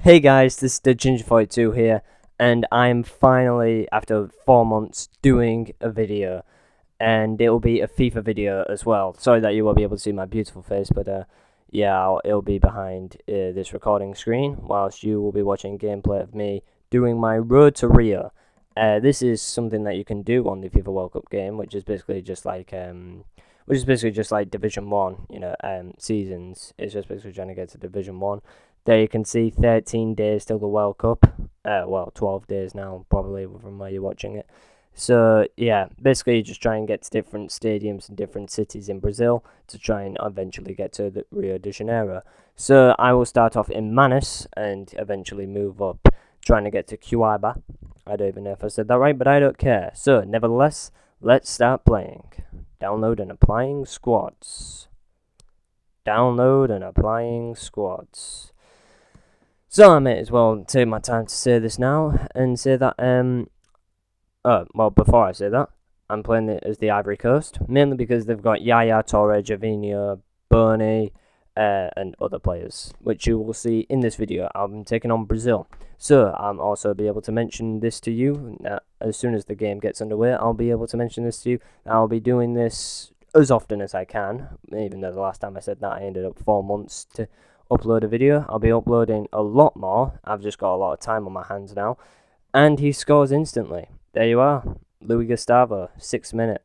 Hey guys, this is DaGiNGeR42 here, and I'm finally, after 4 months, doing a video, and it'll be a FIFA video as well. Sorry that you won't be able to see my beautiful face, but yeah, it'll be behind this recording screen, whilst you will be watching gameplay of me doing my Road to Rio. This is something that you can do on the FIFA World Cup game, which is basically just like Division 1, seasons. It's just basically trying to get to Division 1. There you can see 13 days till the World Cup. Well, 12 days now, probably, from where you're watching it. So, yeah, basically you just try and get to different stadiums in different cities in Brazil to try and eventually get to the Rio de Janeiro. So, I will start off in Manaus and eventually move up, trying to get to Cuiabá. I don't even know if I said that right, but I don't care. So, nevertheless, let's start playing. Download and applying squads. Download and applying squads. So I may as well take my time to say this now and say that well, before I say that, I'm playing it as the Ivory Coast, mainly because they've got Yaya Toure, Gervinho, Burney, and other players, which you will see in this video. I'm taking on Brazil. So I'll also be able to mention this to you as soon as the game gets underway. I'll be able to mention this to you. I'll be doing this as often as I can, even though the last time I said that I ended up 4 months to upload a video. I'll be uploading a lot more. I've just got a lot of time on my hands now. And he scores instantly. There you are. Louis Gustavo, 6th minute.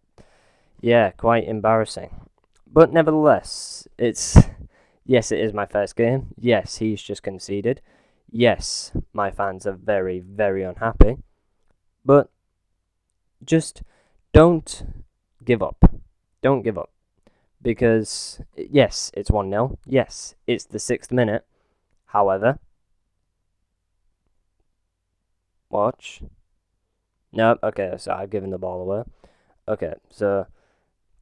Yeah, quite embarrassing. But nevertheless, yes, it is my first game. Yes, he's just conceded. Yes, my fans are very, very unhappy. But just don't give up. Don't give up. Because, yes, it's 1-0. Yes, it's the 6th minute. However, watch. Nope, okay, so I've given the ball away. Okay, so,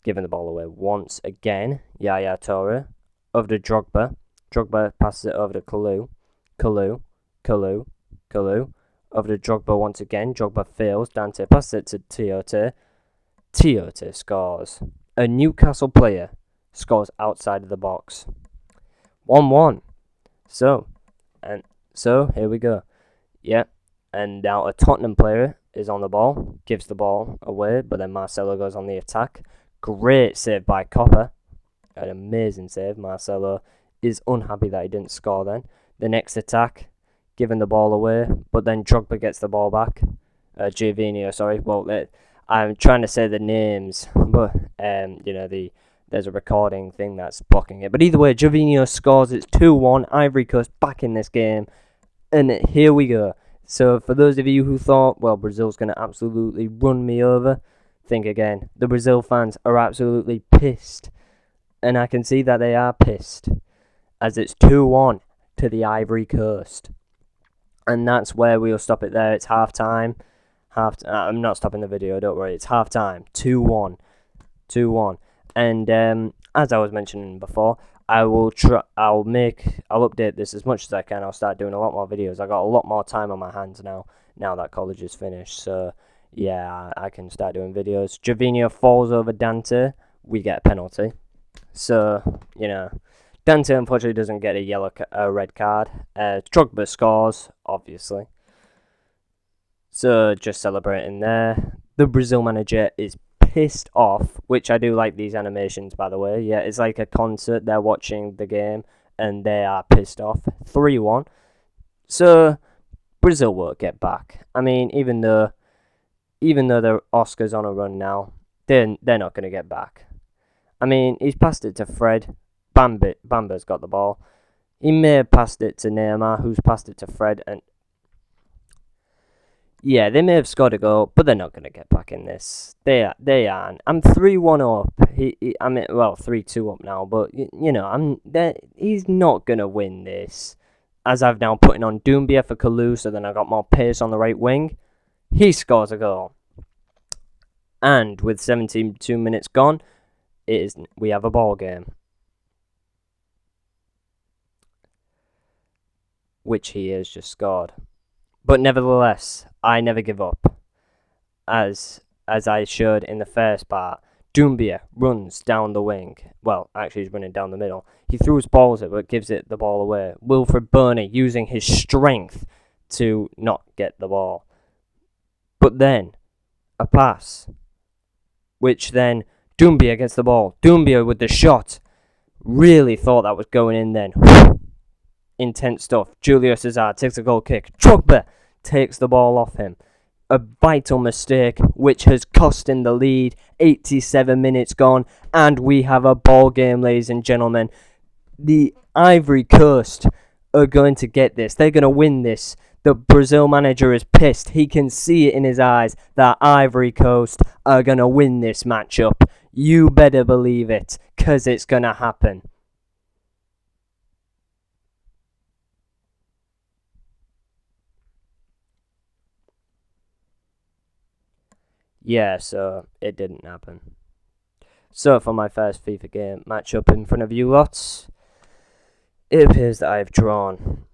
giving the ball away once again. Yaya Toure. Over to Drogba. Drogba passes it over to Kalou. Kalou. Over to Drogba once again. Drogba fails. Dante passes it to Tiote. Tiote scores. A Newcastle player scores outside of the box. 1-1. So here we go. Yeah, and now a Tottenham player is on the ball, gives the ball away, but then Marcelo goes on the attack. Great save by Copper. An amazing save. Marcelo is unhappy that he didn't score then. The next attack, giving the ball away, but then Drogba gets the ball back. Gervinho, sorry. Well, I'm trying to say the names, but there's a recording thing that's blocking it. But either way, Gervinho scores. It's 2-1. Ivory Coast back in this game, and here we go. So for those of you who thought, well, Brazil's going to absolutely run me over, think again. The Brazil fans are absolutely pissed, and I can see that they are pissed, as it's 2-1 to the Ivory Coast, and that's where we'll stop it there. It's half time. I'm not stopping the video, don't worry. It's half time. 2-1. And as I was mentioning before, I'll update this as much as I can. I'll start doing a lot more videos. I got a lot more time on my hands now that college is finished. So yeah, I can start doing videos. Gervinho falls over Dante. We get a penalty. So, Dante unfortunately doesn't get a red card. Drogba scores, obviously. So, just celebrating there. The Brazil manager is pissed off, which I do like these animations, by the way. Yeah, it's like a concert. They're watching the game, and they are pissed off. 3-1. So, Brazil won't get back. I mean, even though the Oscar's on a run now, they're not going to get back. I mean, he's passed it to Fred. Bamba's got the ball. He may have passed it to Neymar, who's passed it to Fred, and yeah, they may have scored a goal, but they're not going to get back in this. They aren't. I'm 3-1 up. 3-2 up now, but he's not going to win this. As I've now putting on Doumbia for Kalou, so then I got more pace on the right wing. He scores a goal. And with 72 minutes gone, we have a ball game. Which he has just scored. But nevertheless, I never give up. As I showed in the first part, Doumbia runs down the wing. Well, actually, he's running down the middle. He throws balls at it, but gives it the ball away. Wilfred Burney using his strength to not get the ball. But then, a pass, which then Doumbia gets the ball. Doumbia with the shot. Really thought that was going in then. Intense stuff. Julio Cesar takes a goal kick. Drogba takes the ball off him. A vital mistake which has cost him the lead. 87 minutes gone and we have a ball game, ladies and gentlemen. The Ivory Coast are going to get this. They're going to win this. The Brazil manager is pissed. He can see it in his eyes that Ivory Coast are going to win this matchup. You better believe it, because it's going to happen. Yeah, so it didn't happen. So for my first FIFA game matchup in front of you lots, it appears that I have drawn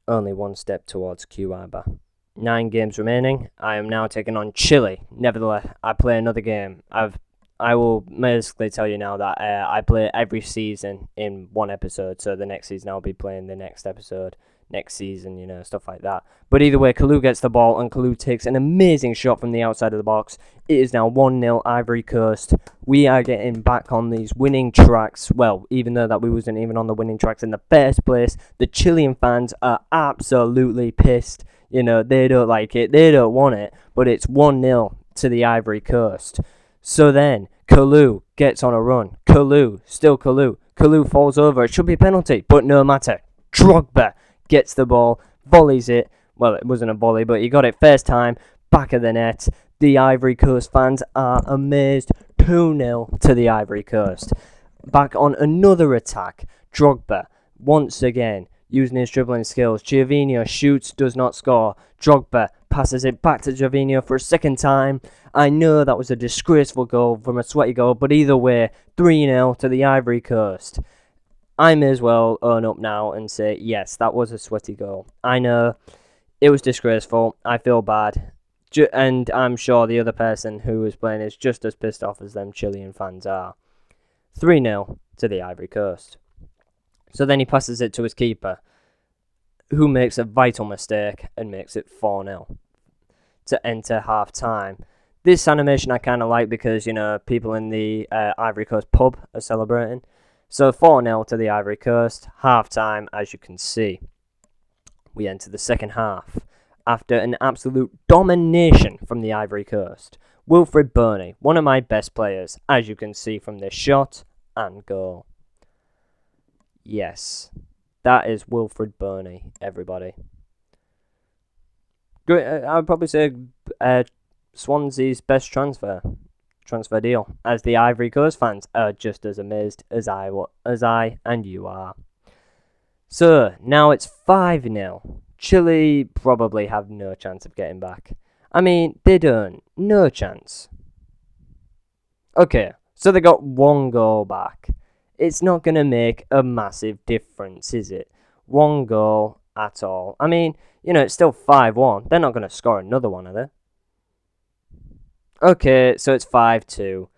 only one step towards QIBA. 9 games remaining. I am now taking on Chile. Nevertheless, I play another game. I will basically tell you now that I play every season in one episode. So the next season I'll be playing the next episode. Next season, stuff like that. But either way, Kalou gets the ball and Kalou takes an amazing shot from the outside of the box. It is now 1-0 Ivory Coast. We are getting back on these winning tracks. Well, even though that we wasn't even on the winning tracks in the first place, the Chilean fans are absolutely pissed. They don't like it. They don't want it. But it's 1-0 to the Ivory Coast. So then, Kalou gets on a run. Kalou, still Kalou. Kalou falls over. It should be a penalty, but no matter. Drogba gets the ball, volleys it. Well, it wasn't a volley, but he got it first time, back of the net. The Ivory Coast fans are amazed. 2-0 to the Ivory Coast. Back on another attack. Drogba, once again, using his dribbling skills. Gervinho shoots, does not score. Drogba passes it back to Gervinho for a second time. I know that was a disgraceful goal from a sweaty goal, but either way, 3-0 to the Ivory Coast. I may as well own up now and say, yes, that was a sweaty goal. I know, it was disgraceful. I feel bad. And I'm sure the other person who was playing is just as pissed off as them Chilean fans are. 3-0 to the Ivory Coast. So then he passes it to his keeper, who makes a vital mistake and makes it 4-0 to enter half-time. This animation I kind of like because, people in the Ivory Coast pub are celebrating. So 4-0 to the Ivory Coast, half-time, as you can see. We enter the second half. After an absolute domination from the Ivory Coast. Wilfred Burney, one of my best players, as you can see from this shot and goal. Yes, that is Wilfred Burney, everybody. I would probably say Swansea's best transfer deal, as the Ivory Coast fans are just as amazed as I and you are. So now it's 5-0. Chile probably have no chance of getting back. I mean, they don't. No chance. Okay, so they got 1 goal back. It's not going to make a massive difference, is it? 1 goal at all. I mean, it's still 5-1. They're not going to score another one, are they? Okay, so it's 5-2.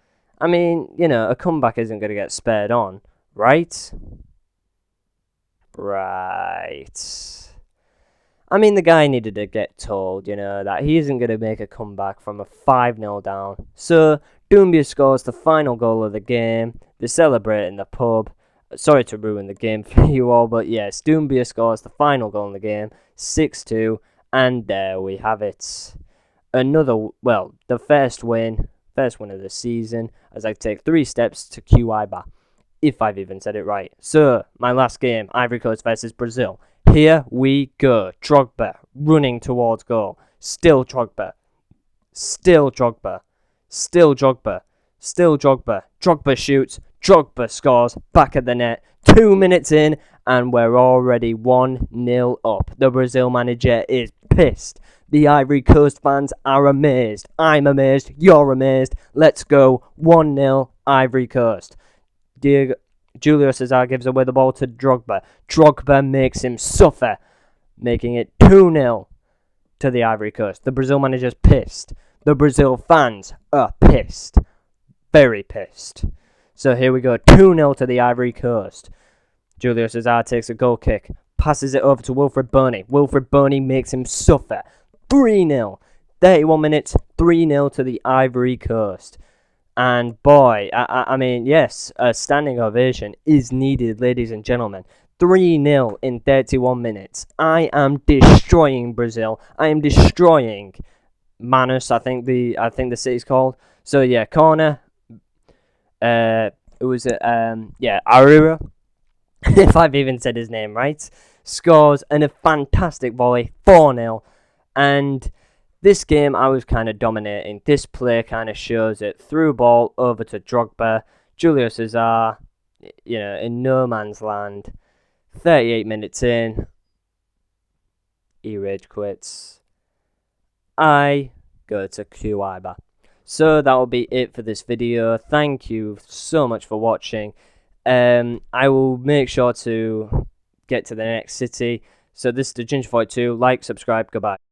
I mean, a comeback isn't going to get spared on, right? Right. I mean, the guy needed to get told, that he isn't going to make a comeback from a 5-0 down. So, Doumbia scores the final goal of the game. They celebrate in the pub. Sorry to ruin the game for you all, but yes, Doumbia scores the final goal in the game. 6-2, and there we have it. The first win of the season, as I take 3 steps to QIBA, if I've even said it right. So, my last game, Ivory Coast versus Brazil. Here we go. Drogba running towards goal. Still Drogba. Still Drogba. Still Drogba. Still Drogba. Drogba shoots. Drogba scores. Back of the net. 2 minutes in, and we're already 1-0 up. The Brazil manager is pissed. The Ivory Coast fans are amazed. I'm amazed. You're amazed. Let's go. 1-0 Ivory Coast. Julio Cesar gives away the ball to Drogba. Drogba makes him suffer, making it 2-0 to the Ivory Coast. The Brazil manager's pissed. The Brazil fans are pissed. very pissed. So here we go, 2-0 to the Ivory Coast. Julio Cesar takes a goal kick, passes it over to Wilfred Bony. Wilfred Bony makes him suffer. 3-0. 31 minutes, 3-0 to the Ivory Coast. And boy, I mean, yes, a standing ovation is needed, ladies and gentlemen. 3-0 in 31 minutes. I am destroying Brazil. I am destroying Manaus, I think the city's called. So yeah, corner. It was Arura, if I've even said his name right, scores and a fantastic volley, 4-0. And this game I was kind of dominating. This play kind of shows it. Through ball over to Drogba, Julio Cesar, in no man's land. 38 minutes in, he rage quits. I go to Cuiaba. So that will be it for this video. Thank you so much for watching. I will make sure to get to the next city. So this is DaGiNgeR42. Like, subscribe, goodbye.